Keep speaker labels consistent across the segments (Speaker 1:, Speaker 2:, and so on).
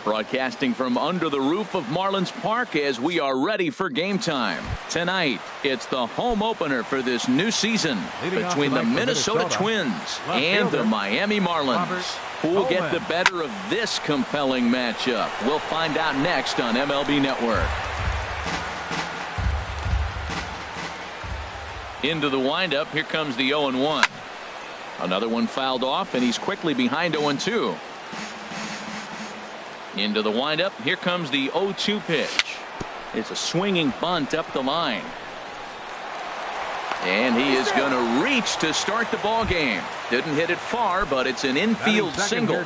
Speaker 1: Broadcasting from under the roof of Marlins Park as we are ready for game time. Tonight, it's the home opener for this new season between the Minnesota Twins and the Miami Marlins. Who will get the better of this compelling matchup? We'll find out next on MLB Network. Into the windup, here comes the 0-1. Another one fouled off, and he's quickly behind 0-2. Into the windup, here comes the 0-2 pitch. It's a swinging bunt up the line. And he is going to reach to start the ball game. Didn't hit it far, but it's an infield single.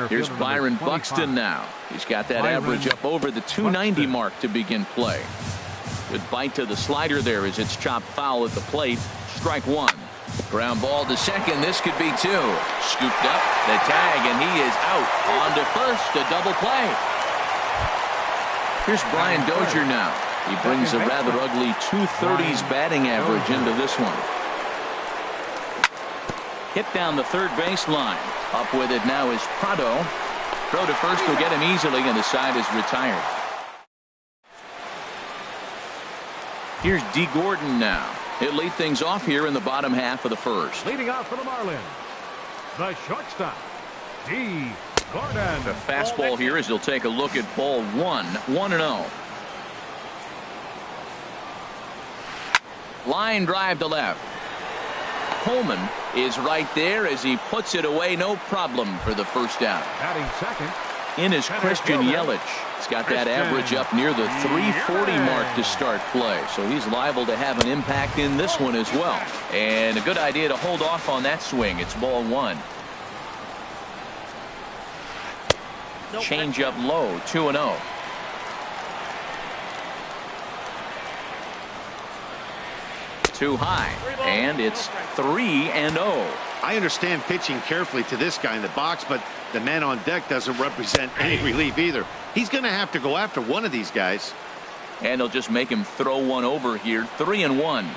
Speaker 1: Here's Byron Buxton now. He's got that average up over the 290 mark to begin play. Good bite to the slider there as it's chopped foul at the plate. Strike one. Ground ball to second. This could be two. Scooped up the tag, and he is out. On to first, a double play. Here's Brian Dozier now. He brings a rather ugly 230s batting average into this one. Hit down the third baseline. Up with it now is Prado. Throw to first will get him easily, and the side is retired. Here's D. Gordon now. He'll lead things off here in the bottom half of the first.
Speaker 2: Leading off for the Marlins, the shortstop, D. Gordon.
Speaker 1: The fastball here as he'll take a look at ball one. 1-0. Line drive to left. Coleman is right there as he puts it away. No problem for the first out.
Speaker 2: Batting second.
Speaker 1: In is Christian Yelich. He's got that average up near the 340 mark to start play, so he's liable to have an impact in this one as well. And a good idea to hold off on that swing. It's ball one. Change up low. 2-0. Too high, and it's 3-0.
Speaker 3: I understand pitching carefully to this guy in the box, but the man on deck doesn't represent any relief either. He's going to have to go after one of these guys.
Speaker 1: And they'll just make him throw one over here. 3-1.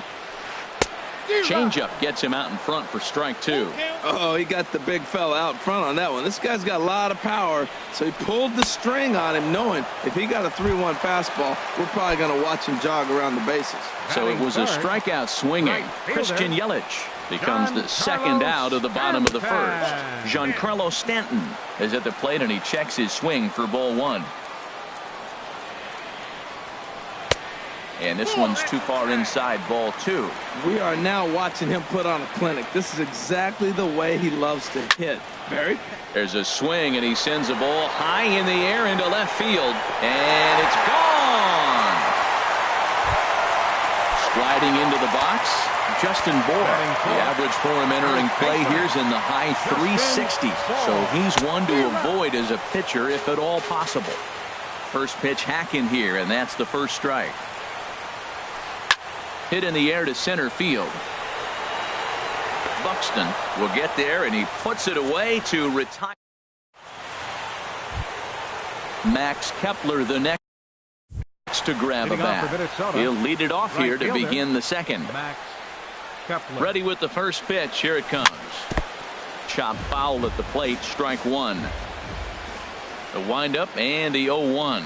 Speaker 1: Changeup gets him out in front for strike two.
Speaker 4: Oh, he got the big fella out front on that one. This guy's got a lot of power, so he pulled the string on him, knowing if he got a 3-1 fastball, we're probably going to watch him jog around the bases.
Speaker 1: So it was a strikeout swinging. Christian Yelich becomes the second out of the bottom of the first. Giancarlo Stanton is at the plate, and he checks his swing for ball one. And this one's too far inside, ball two.
Speaker 4: We are now watching him put on a clinic. This is exactly the way he loves to hit. Barry?
Speaker 1: There's a swing, and he sends a ball high in the air into left field. And it's gone. Sliding into the box, Justin Bour. The average for him entering play here is in the high 360s. So he's one to avoid as a pitcher if at all possible. First pitch hack in here, and that's the first strike. Hit in the air to center field. Buxton will get there, and he puts it away to retire. Max Kepler the next to grab a bat. He'll lead it off here to begin the second. Ready with the first pitch. Here it comes. Chop foul at the plate. Strike one. The windup and the 0-1.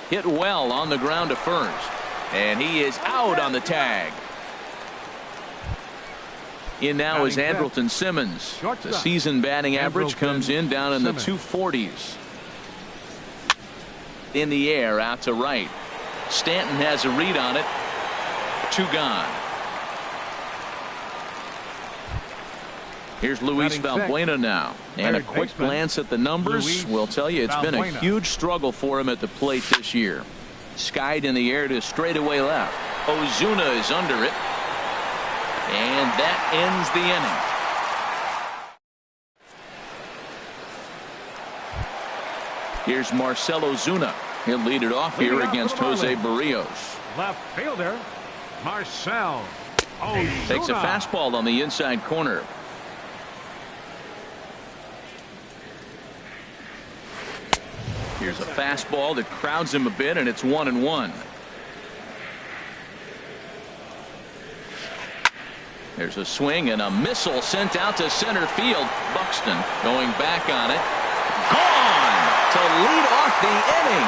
Speaker 1: Hit well on the ground to first. And he is out on the tag. In now is Andrelton Simmons. The season batting average comes in down in the 240s. In the air out to right. Stanton has a read on it. Two gone. Here's Luis Valbuena now. And a quick glance at the numbers will tell you it's been a huge struggle for him at the plate this year. Skied in the air to straightaway left. Ozuna is under it. And that ends the inning. Here's Marcell Ozuna. He'll lead it off here against Jose Barrios.
Speaker 2: Left fielder, Marcell Ozuna.
Speaker 1: Takes a fastball on the inside corner. Here's a fastball that crowds him a bit, and it's 1-1. There's a swing and a missile sent out to center field. Buxton going back on it. Gone! lead off the inning.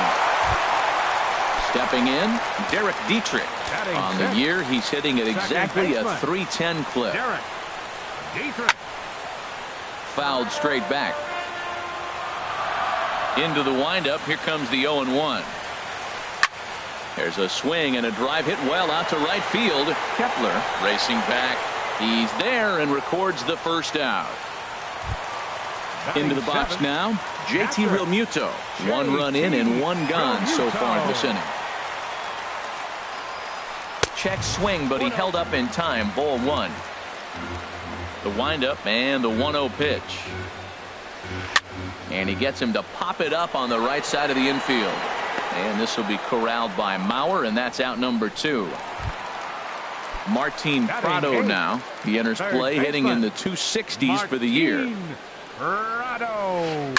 Speaker 1: Stepping in, Derek Dietrich. On the year, he's hitting at exactly a .310 clip.
Speaker 2: Derek Dietrich.
Speaker 1: Fouled straight back. Into the windup. Here comes the 0-1. There's a swing and a drive hit well out to right field. Kepler racing back. He's there and records the first out. Into the box now, JT Realmuto. 1 run in and 1 gone so far this inning. Check swing, but he held up in time. Ball 1. The windup and the 1-0 pitch. And he gets him to pop it up on the right side of the infield. And this will be corralled by Mauer, and that's out number 2. Martin Prado now. He enters play hitting in the 260s for the year.
Speaker 2: Prado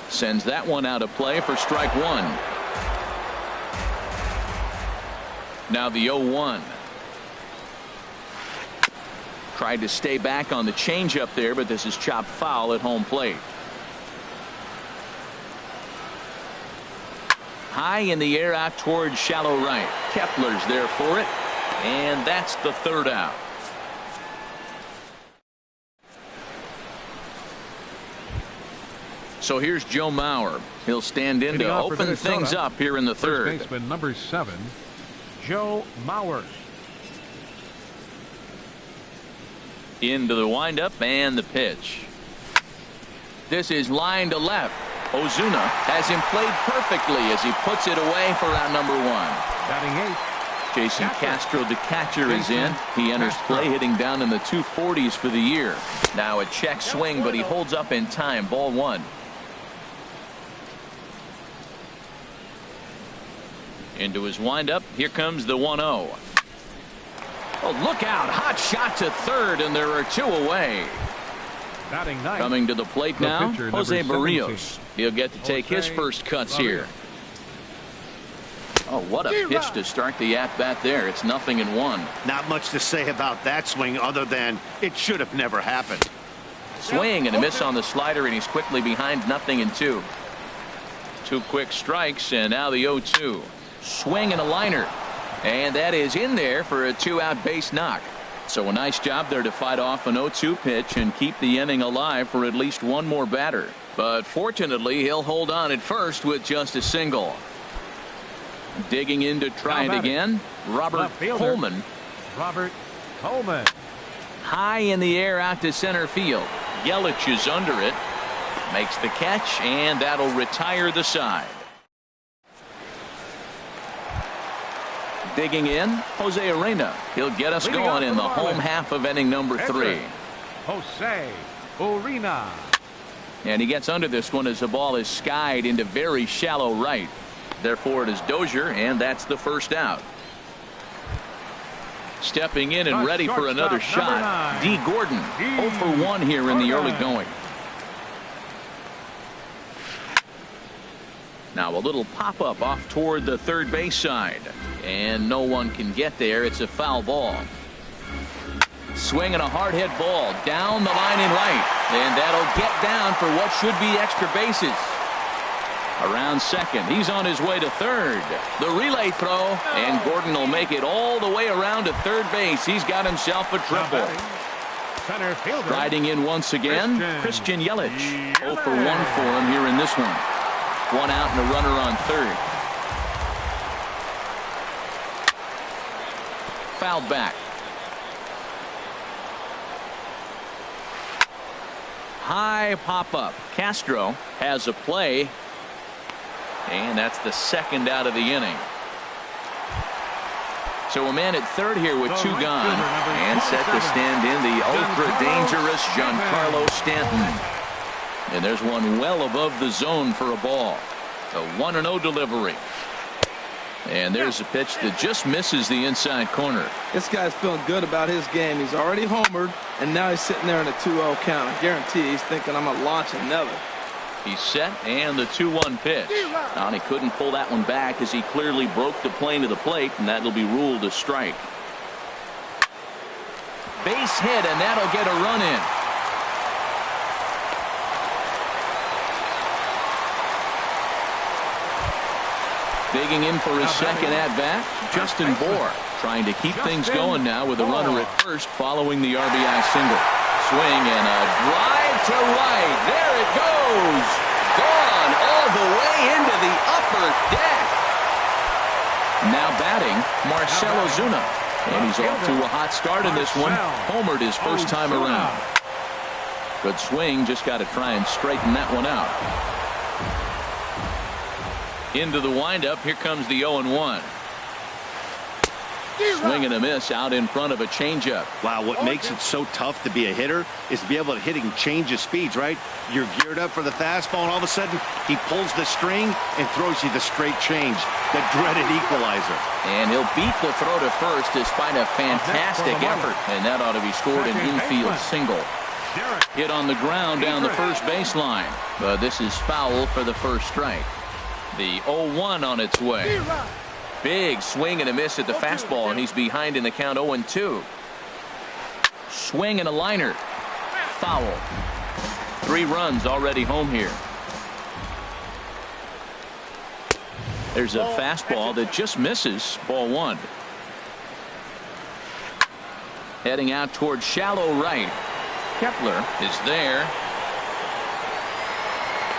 Speaker 1: sends that one out of play for strike 1. Now the 0-1. Tried to stay back on the changeup there, but this is chopped foul at home plate. High in the air out towards shallow right. Kepler's there for it, and that's the 3rd out. So here's Joe Mauer. He'll stand in to open things up here in the 3rd.
Speaker 2: First baseman number 7, Joe Mauer.
Speaker 1: Into the windup and the pitch. This is line to left. Ozuna has him played perfectly as he puts it away for out number 1.
Speaker 2: Batting 8.
Speaker 1: Jason Castro, the catcher, is in. He enters play hitting down in the 240s for the year. Now a check swing, but he holds up in time. Ball 1. Into his windup. Here comes the 1-0. Oh, look out. Hot shot to 3rd, and there are 2 away.
Speaker 2: Batting 9.
Speaker 1: Coming to the plate now, Jose Barrios.
Speaker 2: 17.
Speaker 1: He'll get to take his first cuts here. Oh, what a pitch to start the at-bat there. It's 0-1.
Speaker 3: Not much to say about that swing other than it should have never happened.
Speaker 1: Swing and a miss on the slider, and he's quickly behind 0-2. 2 quick strikes, and now the 0-2. Swing and a liner. And that is in there for a 2-out base knock. So a nice job there to fight off an 0-2 pitch and keep the inning alive for at least 1 more batter. But fortunately, he'll hold on at first with just a single. Digging in to try it again, Robert Coleman.
Speaker 2: Robert Coleman.
Speaker 1: High in the air out to center field. Yelich is under it. Makes the catch, and that'll retire the side. Digging in, Jose Arena. He'll get us going in the home half of inning number 3.
Speaker 2: Jose Arena.
Speaker 1: And he gets under this one as the ball is skied into very shallow right. Therefore, it is Dozier, and that's the first out. Stepping in and ready for another shot, D. Gordon. 0 for 1 here in the early going. Now a little pop-up off toward the 3rd base side. And no one can get there. It's a foul ball. Swing and a hard hit ball down the line in right. And that'll get down for what should be extra bases. Around 2nd. He's on his way to 3rd. The relay throw. And Gordon will make it all the way around to 3rd base. He's got himself a triple. Striding in once again, Christian Yelich. 0 for 1 for him here in this one. 1 out and a runner on 3rd. Fouled back. High pop-up. Castro has a play. And that's the 2nd out of the inning. So a man at 3rd here with 2 gone. And set to stand in the ultra-dangerous Giancarlo Stanton. And there's one well above the zone for a ball. A 1-0 delivery. And there's a pitch that just misses the inside corner.
Speaker 4: This guy's feeling good about his game. He's already homered, and now he's sitting there in a 2-0 count. I guarantee he's thinking, I'm going to launch another.
Speaker 1: He's set, and the 2-1 pitch. Now, he couldn't pull that one back as he clearly broke the plane to the plate, and that'll be ruled a strike. Base hit, and that'll get a run in. Digging in for his second at-bat, Justin Bohr, trying to keep things going now with a runner at first following the RBI single. Swing and a drive to right. There it goes. Gone all the way into the upper deck. Now batting, Marcell Ozuna. And he's off to a hot start in this one. Homered his first time around. Good swing, just got to try and straighten that one out. Into the windup, here comes the 0-1. Swing and a miss out in front of a changeup.
Speaker 3: Wow, what makes it so tough to be a hitter is to be able to hitting change of speeds, right? You're geared up for the fastball, and all of a sudden, he pulls the string and throws you the straight change, the dreaded equalizer.
Speaker 1: And he'll beat the throw to first despite a fantastic effort, and that ought to be scored an infield single. Hit on the ground down the first baseline, but this is foul for the first strike. The 0-1 on its way. Big swing and a miss at the fastball, and he's behind in the count 0-2. Swing and a liner. Foul. 3 runs already home here. There's a fastball that just misses. Ball 1. Heading out towards shallow right. Kepler is there.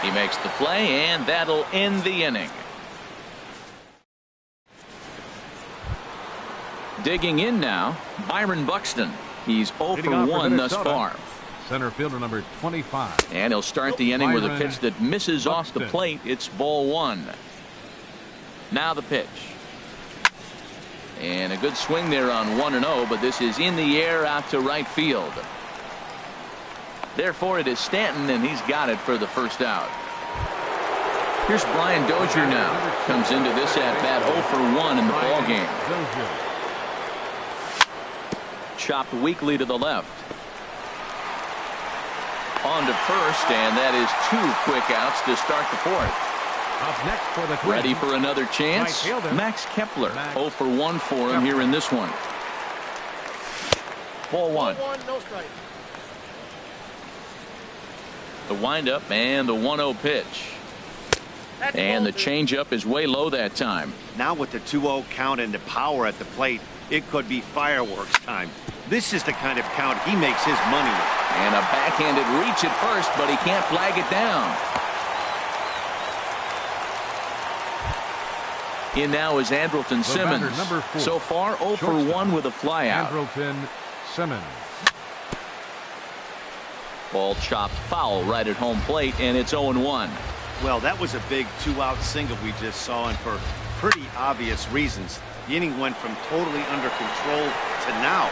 Speaker 1: He makes the play, and that'll end the inning. Digging in now, Byron Buxton. He's 0 for 1 thus far.
Speaker 2: Center fielder number 25.
Speaker 1: And he'll start the inning with a pitch that misses off the plate. It's ball 1. Now the pitch. And a good swing there on 1-0, but this is in the air out to right field. Therefore, it is Stanton, and he's got it for the first out. Here's Brian Dozier now. Comes into this at-bat 0 for 1 in the ball game. Chopped weakly to the left. On to first, and that is 2 quick outs to start the 4th.
Speaker 2: Up next for the
Speaker 1: Ready for another chance? Max Kepler. 0 for 1 for him here in this one. Ball 1.
Speaker 5: No strike.
Speaker 1: The windup and the 1-0 pitch. And the changeup is way low that time.
Speaker 3: Now with the 2-0 count and the power at the plate, it could be fireworks time. This is the kind of count he makes his money with.
Speaker 1: And a backhanded reach at first, but he can't flag it down. In now is Andrelton Simmons. So far 0 for 1 with a flyout.
Speaker 2: Andrelton Simmons.
Speaker 1: Ball chopped foul right at home plate, and it's 0-1.
Speaker 3: Well, that was a big 2-out single we just saw, and for pretty obvious reasons. The inning went from totally under control to now.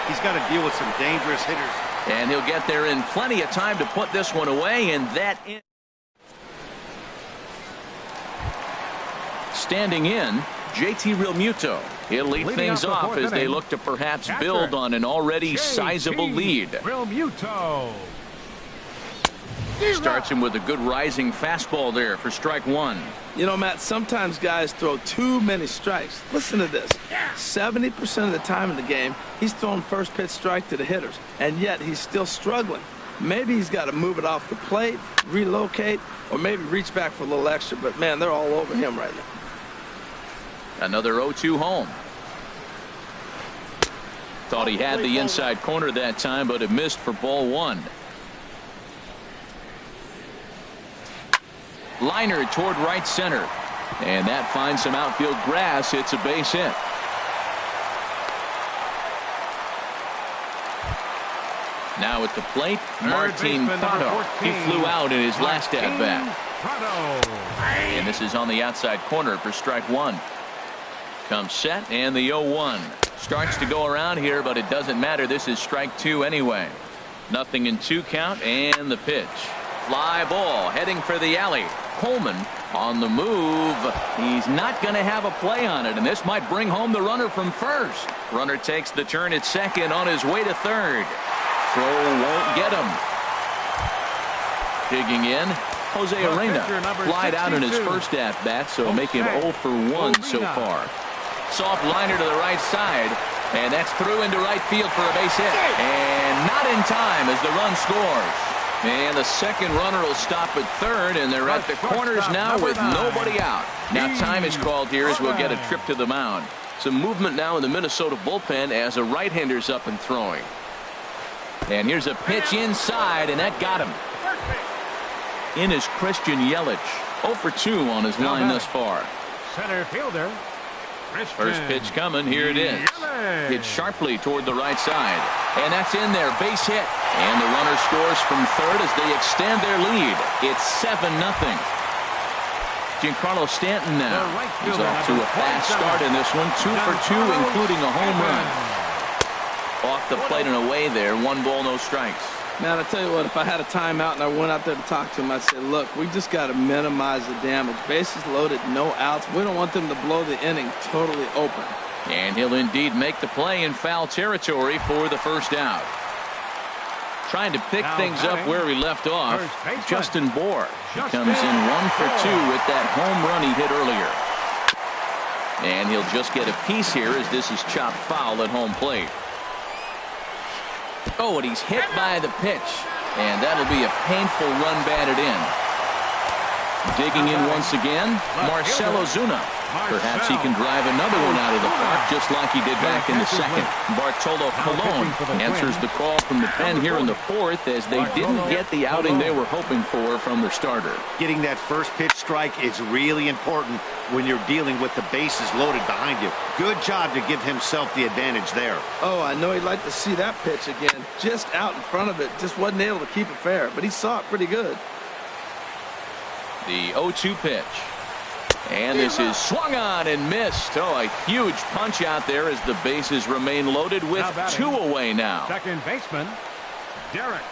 Speaker 3: He's got to deal with some dangerous hitters.
Speaker 1: And he'll get there in plenty of time to put this one away, and that in. Standing in, JT Realmuto. He'll lead things off as they look to perhaps build on an already sizable lead.
Speaker 2: Realmuto.
Speaker 1: Starts him with a good rising fastball there for strike 1.
Speaker 4: You know, Matt, sometimes guys throw too many strikes. Listen to this. 70% of the time in the game, he's throwing first pitch strike to the hitters, and yet he's still struggling. Maybe he's got to move it off the plate, relocate, or maybe reach back for a little extra, but man, they're all over him right now.
Speaker 1: Another 0-2 home. Thought he had the inside corner that time, but it missed for ball 1. Liner toward right center, and that finds some outfield grass. It's a base hit. Now at the plate, Martin Prado. He flew out in his last at bat, and this is on the outside corner for strike 1. Comes set, and the 0-1 starts to go around here, but it doesn't matter. This is strike 2 anyway. Nothing in 2 count, and the pitch. Fly ball heading for the alley. Coleman on the move. He's not going to have a play on it, and this might bring home the runner from first. Runner takes the turn at second on his way to third. Throw won't get him. Digging in, Jose Arena flied out in his first at bat, so make him 0 for 1 so far. Soft liner to the right side, and that's through into right field for a base hit, and not in time as the run scores. And the second runner will stop at third, and they're at the corners now with nobody out. Now time is called here as we'll get a trip to the mound. Some movement now in the Minnesota bullpen as a right-hander's up and throwing. And here's a pitch inside, and that got him. In is Christian Yelich, 0 for 2 on his line thus far.
Speaker 2: Center fielder.
Speaker 1: First pitch coming. Here it is. Hit sharply toward the right side. And that's in there. Base hit. And the runner scores from third as they extend their lead. It's 7-0. Giancarlo Stanton now. He's off to a fast start in this one. 2 for 2, including a home run. Off the plate and away there. 1 ball, no strikes.
Speaker 4: Man, I tell you what, if I had a timeout and I went out there to talk to him, I'd say, look, we just got to minimize the damage. Bases loaded, no outs. We don't want them to blow the inning totally open.
Speaker 1: And he'll indeed make the play in foul territory for the first out. Trying to pick things up where he left off, Justin Bour. He comes in 1 for 2 with that home run he hit earlier. And he'll just get a piece here as this is chopped foul at home plate. Oh, and he's hit by the pitch. And that'll be a painful run batted in. Digging in once again, Marcell Ozuna. Perhaps he can drive another one out of the park just like he did back in the second. Bartolo Colon answers the call from the pen here in the fourth as they didn't get the outing they were hoping for from their starter.
Speaker 3: Getting that first pitch strike is really important when you're dealing with the bases loaded behind you. Good job to give himself the advantage there.
Speaker 4: Oh, I know he'd like to see that pitch again. Just out in front of it. Just wasn't able to keep it fair, but he saw it pretty good.
Speaker 1: The 0-2 pitch. And this is swung on and missed. Oh, a huge punch out there as the bases remain loaded with 2 away now.
Speaker 2: Second baseman, Derek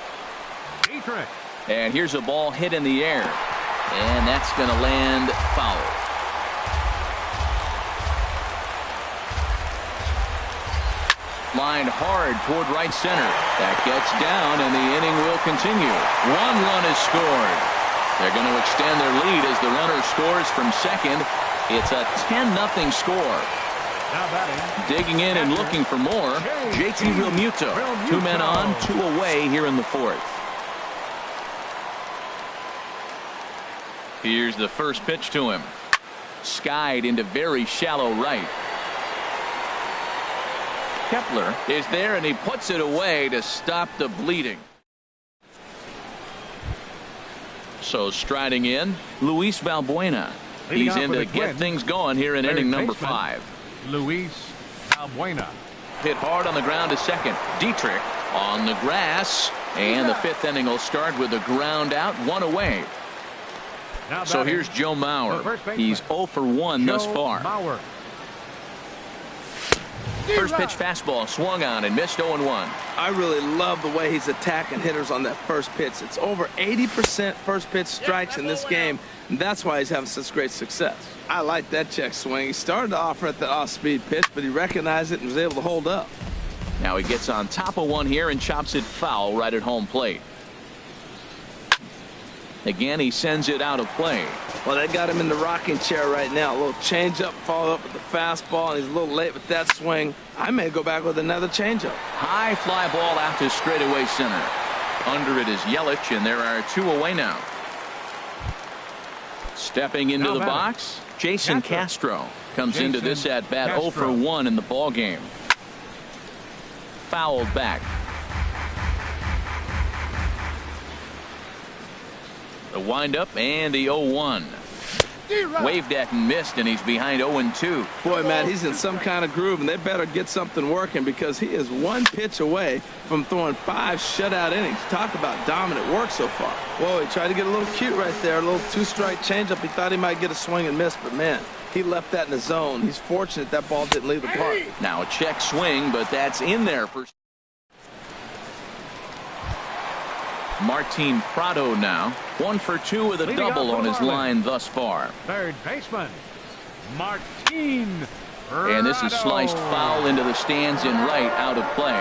Speaker 2: Dietrich.
Speaker 1: And here's a ball hit in the air. And that's going to land foul. Lined hard toward right center. That gets down, and the inning will continue. 1 run is scored. They're going to extend their lead as the runner scores from second. It's a 10-0 score. Digging in and looking for more, JT Realmuto. 2 men on, 2 away here in the fourth. Here's the first pitch to him. Skied into very shallow right. Kepler is there, and he puts it away to stop the bleeding. So striding in, Luis Valbuena. He's in to get things going here in inning number 5.
Speaker 2: Luis Valbuena.
Speaker 1: Hit hard on the ground to second. Dietrich on the grass. And the 5th inning will start with a ground out, 1 away. So here's Joe Mauer. He's 0 for 1 thus far. First pitch fastball swung on and missed 0-1.
Speaker 4: I really love the way he's attacking hitters on that first pitch. It's over 80% first pitch strikes in this game, and that's why he's having such great success. I like that check swing. He started to offer at the off-speed pitch, but he recognized it and was able to hold up.
Speaker 1: Now he gets on top of one here and chops it foul right at home plate. Again, he sends it out of play.
Speaker 4: Well, they got him in the rocking chair right now. A little changeup, follow up with the fastball, and he's a little late with that swing. I may go back with another changeup.
Speaker 1: High fly ball out to straightaway center. Under it is Yelich, and there are 2 away now. Stepping into the box, Jason Castro comes into this at bat 0 for 1 in the ball game. Fouled back. The windup and the 0-1. Waved at and missed, and he's behind 0-2.
Speaker 4: Boy, man, he's in some kind of groove, and they better get something working because he is 1 pitch away from throwing 5 shutout innings. Talk about dominant work so far. Whoa, he tried to get a little cute right there, a little 2-strike changeup. He thought he might get a swing and miss, but man, he left that in the zone. He's fortunate that ball didn't leave the park.
Speaker 1: Now a check swing, but that's in there for Martin Prado now. 1 for 2 with a double on his line thus far.
Speaker 2: Third baseman, Martin Prado.
Speaker 1: And this is sliced foul into the stands in right, out of play.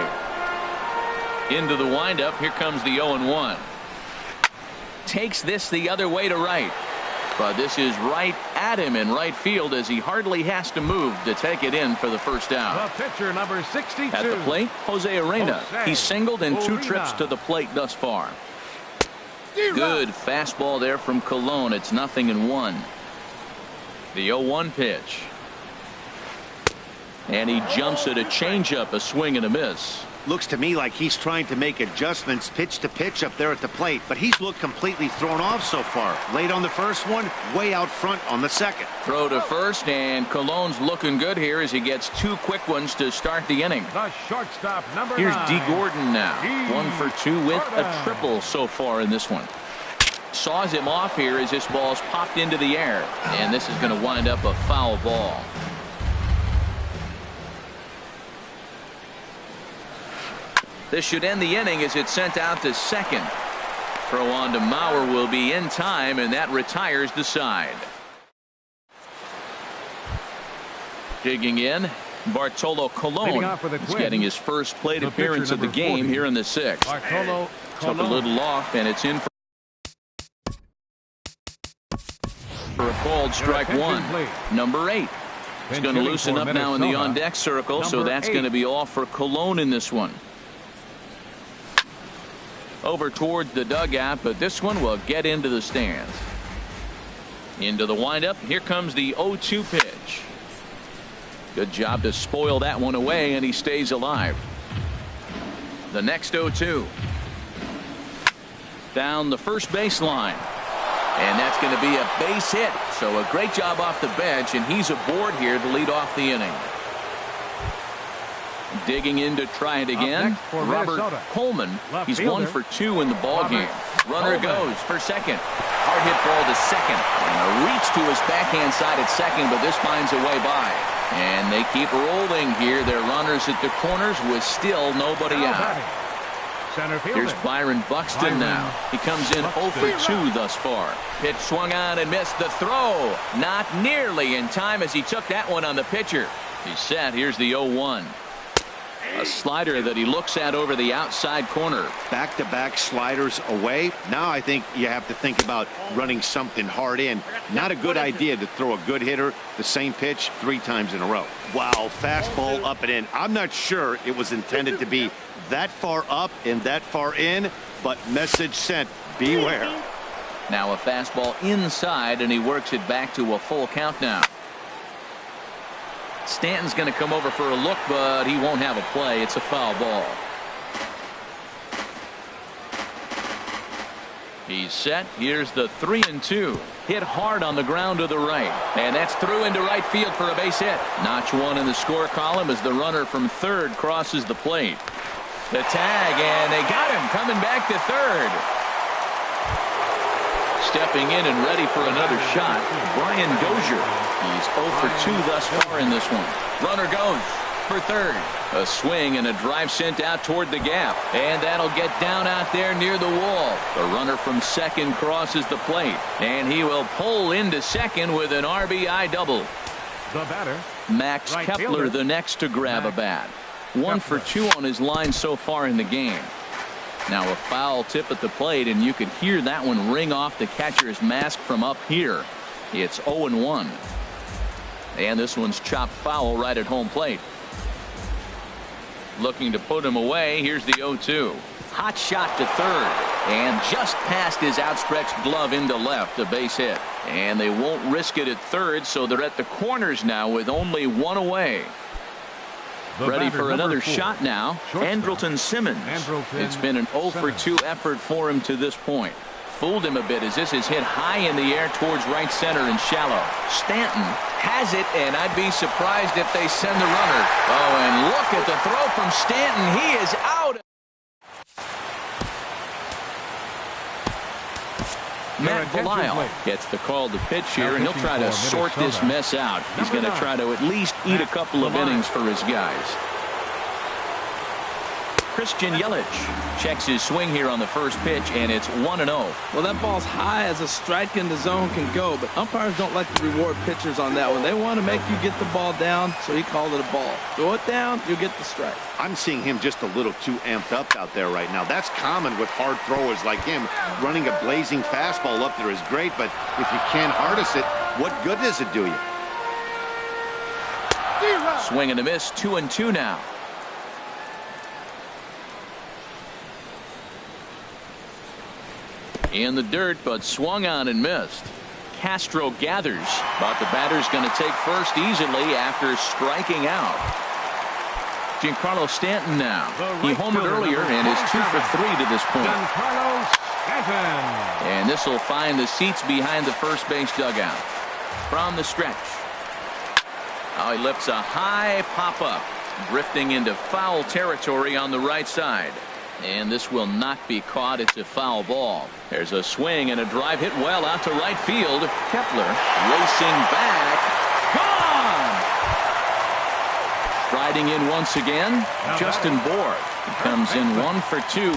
Speaker 1: Into the windup. Here comes the 0-1. Takes this the other way to right. But this is right at him in right field as he hardly has to move to take it in for the first out.
Speaker 2: The pitcher, number 62.
Speaker 1: At the plate, Jose Arena. He's singled in 2 trips to the plate thus far. Good fastball there from Colon. It's 0-1. The 0-1 pitch. And he jumps at a changeup, a swing and a miss.
Speaker 3: Looks to me like he's trying to make adjustments pitch to pitch up there at the plate, but he's looked completely thrown off so far. Late on the first one, way out front on the second.
Speaker 1: Throw to first, and Colon's looking good here as he gets 2 quick ones to start the inning.
Speaker 2: The shortstop, number
Speaker 1: Here's
Speaker 2: 9.
Speaker 1: D. Gordon now. 1 for 2 with a triple so far in this one. Saws him off here as this ball's popped into the air, and this is going to wind up a foul ball. This should end the inning as it's sent out to second. Throw on to Mauer will be in time, and that retires the side. Digging in, Bartolo Colon is getting his first plate appearance of the game here in the 6th. Took a little off, and it's in for a called strike 1. Number 8. He's going to loosen up now in the on-deck circle, so that's going to be all for Colon in this one. Over towards the dugout, but this one will get into the stands. Into the windup. Here comes the 0-2 pitch. Good job to spoil that one away, and he stays alive. The next 0-2. Down the first baseline. And that's going to be a base hit. So a great job off the bench, and he's aboard here to lead off the inning. Digging in to try it again. Robert Coleman. He's 1 for 2 in the ball game. Runner goes for second. Hard hit ball to second. And a reach to his backhand side at second, but this finds a way by. And they keep rolling here. Their runners at the corners with still nobody out. Here's Byron Buxton now. He comes in 0 for 2 thus far. Pitch swung on and missed the throw. Not nearly in time as he took that one on the pitcher. He's set. Here's the 0-1. A slider that he looks at over the outside corner.
Speaker 3: Back-to-back sliders away. Now I think you have to think about running something hard in. Not a good idea to throw a good hitter the same pitch 3 times in a row. Wow, fastball up and in. I'm not sure it was intended to be that far up and that far in, but message sent, beware.
Speaker 1: Now a fastball inside, and he works it back to a full count now. Stanton's going to come over for a look, but he won't have a play. It's a foul ball. He's set. Here's the 3-2. Hit hard on the ground to the right. And that's through into right field for a base hit. Notch 1 in the score column as the runner from third crosses the plate. The tag, and they got him coming back to third. Stepping in and ready for another shot, Brian Dozier. He's 0 for 2 thus far in this one. Runner goes for third. A swing and a drive sent out toward the gap. And that'll get down out there near the wall. The runner from second crosses the plate. And he will pull into second with an RBI double.
Speaker 2: The batter,
Speaker 1: Max Kepler, the next to grab a bat. 1 for 2 on his line so far in the game. Now a foul tip at the plate, and you could hear that one ring off the catcher's mask from up here. It's 0-1. And this one's chopped foul right at home plate. Looking to put him away. Here's the 0-2. Hot shot to third. And just past his outstretched glove into left. A base hit. And they won't risk it at third, so they're at the corners now with only 1 away. Ready for another shot now. Andrelton Simmons. It's been an 0 for 2 effort for him to this point. Fooled him a bit as this is hit high in the air towards right center and shallow. Stanton has it, and I'd be surprised if they send the runner. Oh, and look at the throw from Stanton. He is out. Matt Belisle gets the call to pitch here, and he'll try to sort this mess out. He's going to try to at least eat a couple of innings for his guys. Christian Yelich checks his swing here on the first pitch, and it's 1-0.
Speaker 4: Well, that ball's high as a strike in the zone can go, but umpires don't like to reward pitchers on that one. They want to make you get the ball down, so he called it a ball. Throw it down, you'll get the strike.
Speaker 3: I'm seeing him just a little too amped up out there right now. That's common with hard throwers like him. Running a blazing fastball up there is great, but if you can't harness it, what good does it do you?
Speaker 1: Swing and a miss, 2-2 now. In the dirt, but swung on and missed. Castro gathers, but the batter's going to take first easily after striking out. Giancarlo Stanton now. He homered earlier and is 2 for 3 to this point.
Speaker 2: Giancarlo Stanton.
Speaker 1: And this will find the seats behind the first base dugout. From the stretch. Oh, he lifts a high pop-up, drifting into foul territory on the right side. And this will not be caught. It's a foul ball. There's a swing and a drive hit well out to right field. Kepler racing back. Gone! Striding in once again, Justin Bour. He comes in 1 for 2.